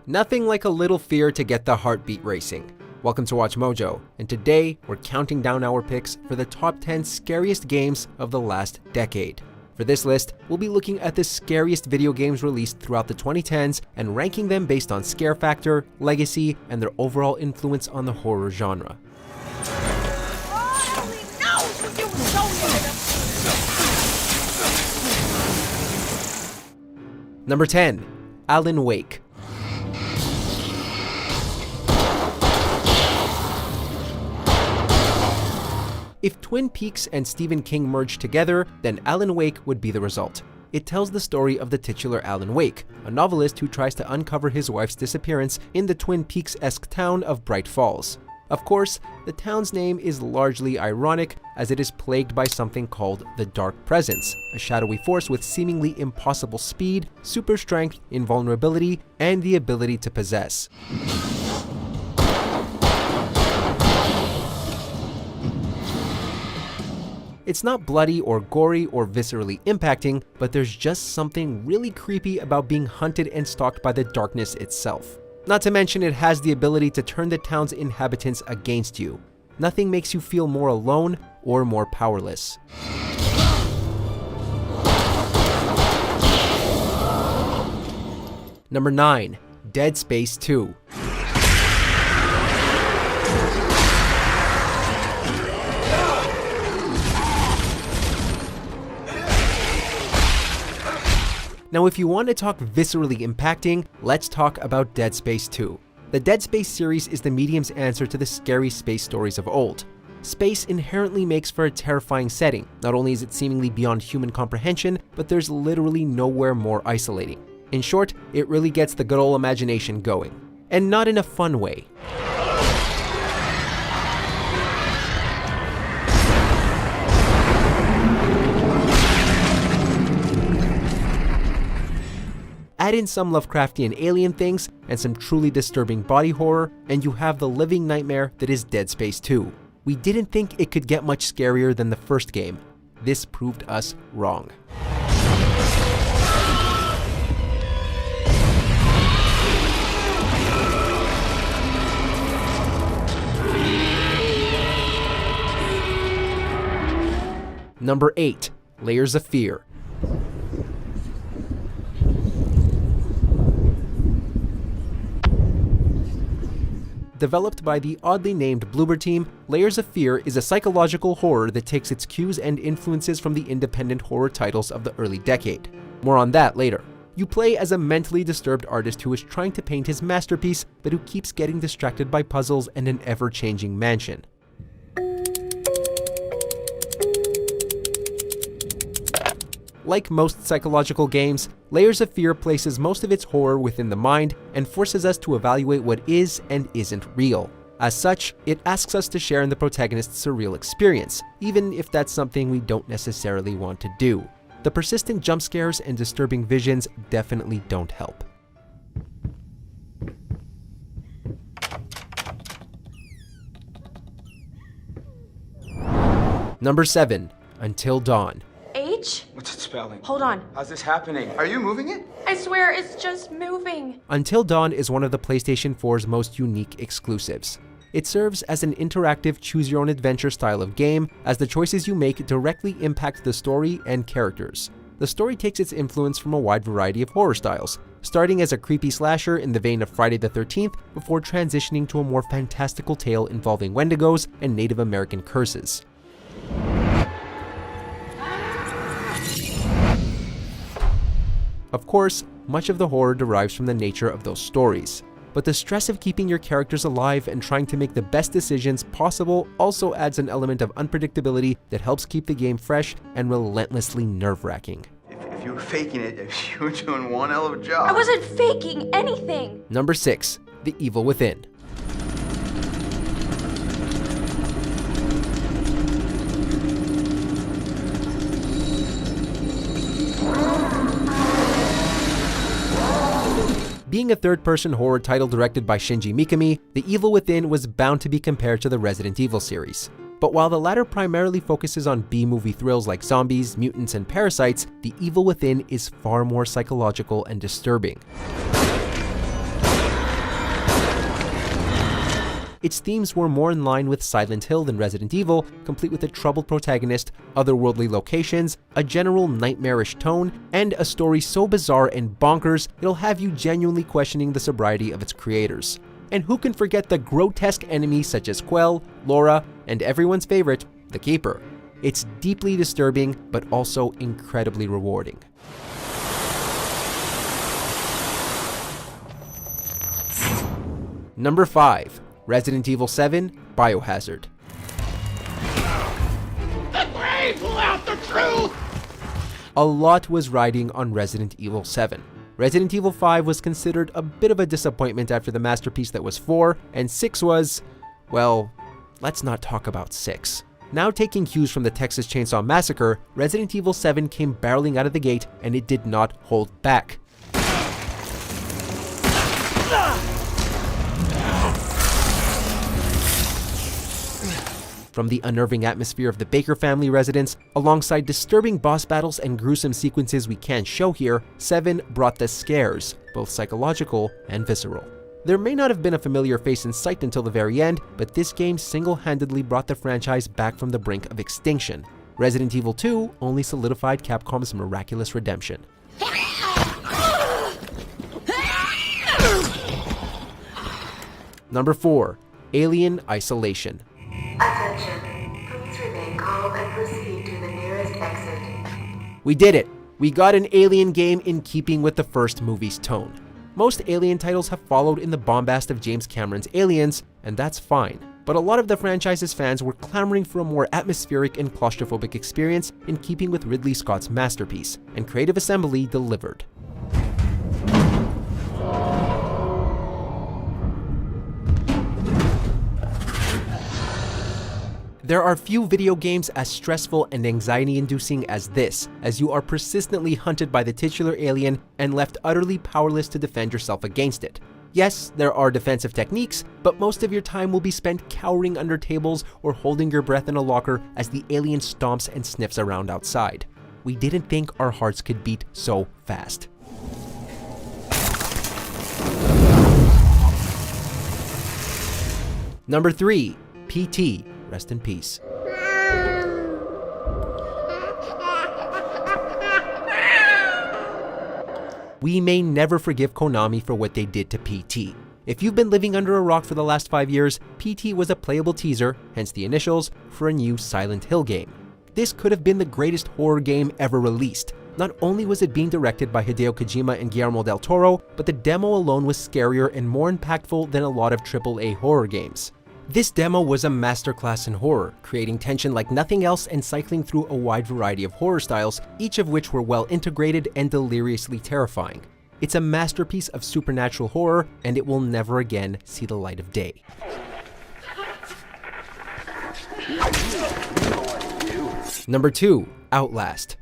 Nothing like a little fear to get the heartbeat racing. Welcome to Watch Mojo, and today we're counting down our picks for the top 10 scariest games of the last decade. For this list, we'll be looking at the scariest video games released throughout the 2010s and ranking them based on scare factor, legacy, and their overall influence on the horror genre. Number 10. Alan Wake. If Twin Peaks and Stephen King merged together, then Alan Wake would be the result. It tells the story of the titular Alan Wake, a novelist who tries to uncover his wife's disappearance in the Twin Peaks-esque town of Bright Falls. Of course, the town's name is largely ironic, as it is plagued by something called the Dark Presence, a shadowy force with seemingly impossible speed, super strength, invulnerability, and the ability to possess. It's not bloody or gory or viscerally impacting, but there's just something really creepy about being hunted and stalked by the darkness itself. Not to mention it has the ability to turn the town's inhabitants against you. Nothing makes you feel more alone or more powerless. Number 9. Dead Space 2. Now, if you want to talk viscerally impacting, let's talk about Dead Space 2. The Dead Space series is the medium's answer to the scary space stories of old. Space inherently makes for a terrifying setting. Not only is it seemingly beyond human comprehension, but there's literally nowhere more isolating. In short, it really gets the good old imagination going. And not in a fun way. Add in some Lovecraftian alien things and some truly disturbing body horror, and you have the living nightmare that is Dead Space 2. We didn't think it could get much scarier than the first game. This proved us wrong. Number 8. Layers of Fear. Developed by the oddly named Bloober team, Layers of Fear is a psychological horror that takes its cues and influences from the independent horror titles of the early decade. More on that later. You play as a mentally disturbed artist who is trying to paint his masterpiece, but who keeps getting distracted by puzzles and an ever-changing mansion. Like most psychological games, Layers of Fear places most of its horror within the mind and forces us to evaluate what is and isn't real. As such, it asks us to share in the protagonist's surreal experience, even if that's something we don't necessarily want to do. The persistent jump scares and disturbing visions definitely don't help. Number 7. Until Dawn. What's it spelling? Hold on. How's this happening? Are you moving it? I swear it's just moving. Until Dawn is one of the PlayStation 4's most unique exclusives. It serves as an interactive choose-your-own-adventure style of game, as the choices you make directly impact the story and characters. The story takes its influence from a wide variety of horror styles, starting as a creepy slasher in the vein of Friday the 13th before transitioning to a more fantastical tale involving Wendigos and Native American curses. Of course, much of the horror derives from the nature of those stories, but the stress of keeping your characters alive and trying to make the best decisions possible also adds an element of unpredictability that helps keep the game fresh and relentlessly nerve-wracking. If you were faking it, you were doing one hell of a job. I wasn't faking anything. Number 6. The Evil Within. Being a third-person horror title directed by Shinji Mikami, The Evil Within was bound to be compared to the Resident Evil series. But while the latter primarily focuses on B-movie thrills like zombies, mutants, and parasites, The Evil Within is far more psychological and disturbing. Its themes were more in line with Silent Hill than Resident Evil, complete with a troubled protagonist, otherworldly locations, a general nightmarish tone, and a story so bizarre and bonkers it'll have you genuinely questioning the sobriety of its creators. And who can forget the grotesque enemies such as Quell, Laura, and everyone's favorite, the Keeper. It's deeply disturbing, but also incredibly rewarding. Number 5. Resident Evil 7 Biohazard. The grave will out the truth! A lot was riding on Resident Evil 7. Resident Evil 5 was considered a bit of a disappointment after the masterpiece that was 4, and 6 was, well, let's not talk about 6. Now taking cues from the Texas Chainsaw Massacre, Resident Evil 7 came barreling out of the gate and it did not hold back. From the unnerving atmosphere of the Baker family residence, alongside disturbing boss battles and gruesome sequences we can't show here, 7 brought the scares, both psychological and visceral. There may not have been a familiar face in sight until the very end, but this game single-handedly brought the franchise back from the brink of extinction. Resident Evil 2 only solidified Capcom's miraculous redemption. Number 4. Alien Isolation. Attention. Please remain calm and proceed to the nearest exit. We did it! We got an Alien game in keeping with the first movie's tone. Most Alien titles have followed in the bombast of James Cameron's Aliens, and that's fine. But a lot of the franchise's fans were clamoring for a more atmospheric and claustrophobic experience in keeping with Ridley Scott's masterpiece, and Creative Assembly delivered. There are few video games as stressful and anxiety-inducing as this, as you are persistently hunted by the titular alien and left utterly powerless to defend yourself against it. Yes, there are defensive techniques, but most of your time will be spent cowering under tables or holding your breath in a locker as the alien stomps and sniffs around outside. We didn't think our hearts could beat so fast. Number 3. PT. Rest in peace. We may never forgive Konami for what they did to PT. If you've been living under a rock for the last 5 years, PT was a playable teaser, hence the initials, for a new Silent Hill game. This could have been the greatest horror game ever released. Not only was it being directed by Hideo Kojima and Guillermo del Toro, but the demo alone was scarier and more impactful than a lot of AAA horror games. This demo was a masterclass in horror, creating tension like nothing else and cycling through a wide variety of horror styles, each of which were well integrated and deliriously terrifying. It's a masterpiece of supernatural horror, and it will never again see the light of day. Number 2. Outlast.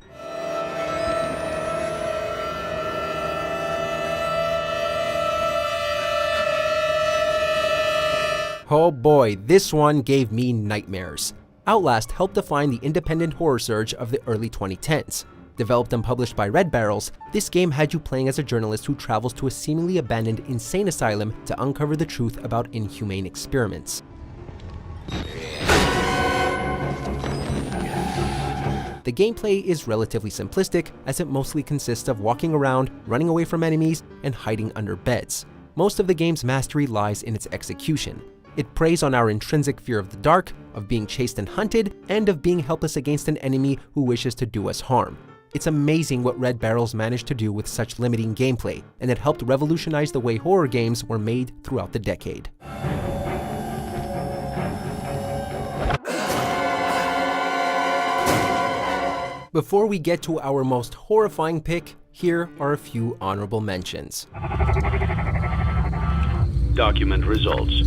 Oh boy, this one gave me nightmares. Outlast helped define the independent horror surge of the early 2010s. Developed and published by Red Barrels, this game had you playing as a journalist who travels to a seemingly abandoned insane asylum to uncover the truth about inhumane experiments. The gameplay is relatively simplistic, as it mostly consists of walking around, running away from enemies, and hiding under beds. Most of the game's mastery lies in its execution. It preys on our intrinsic fear of the dark, of being chased and hunted, and of being helpless against an enemy who wishes to do us harm. It's amazing what Red Barrels managed to do with such limiting gameplay, and it helped revolutionize the way horror games were made throughout the decade. Before we get to our most horrifying pick, here are a few honorable mentions. Document results.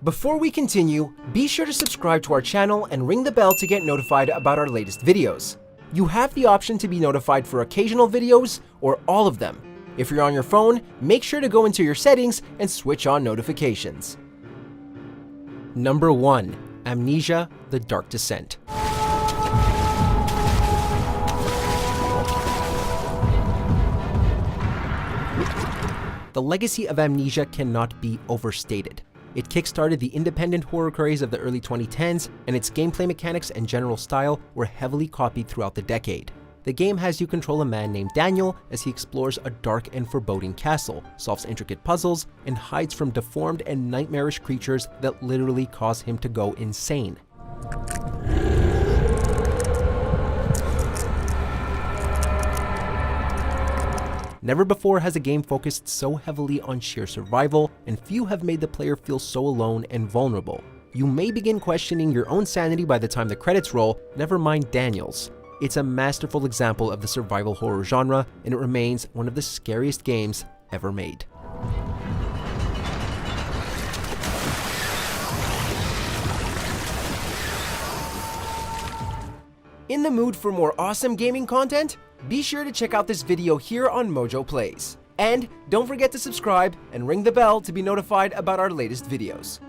Before we continue, be sure to subscribe to our channel and ring the bell to get notified about our latest videos. You have the option to be notified for occasional videos or all of them. If you're on your phone, make sure to go into your settings and switch on notifications. Number 1. Amnesia: The Dark Descent. The legacy of Amnesia cannot be overstated. It kickstarted the independent horror craze of the early 2010s, and its gameplay mechanics and general style were heavily copied throughout the decade. The game has you control a man named Daniel as he explores a dark and foreboding castle, solves intricate puzzles, and hides from deformed and nightmarish creatures that literally cause him to go insane. Never before has a game focused so heavily on sheer survival, and few have made the player feel so alone and vulnerable. You may begin questioning your own sanity by the time the credits roll, never mind Daniel's. It's a masterful example of the survival horror genre, and it remains one of the scariest games ever made. In the mood for more awesome gaming content? Be sure to check out this video here on Mojo Plays. And don't forget to subscribe and ring the bell to be notified about our latest videos.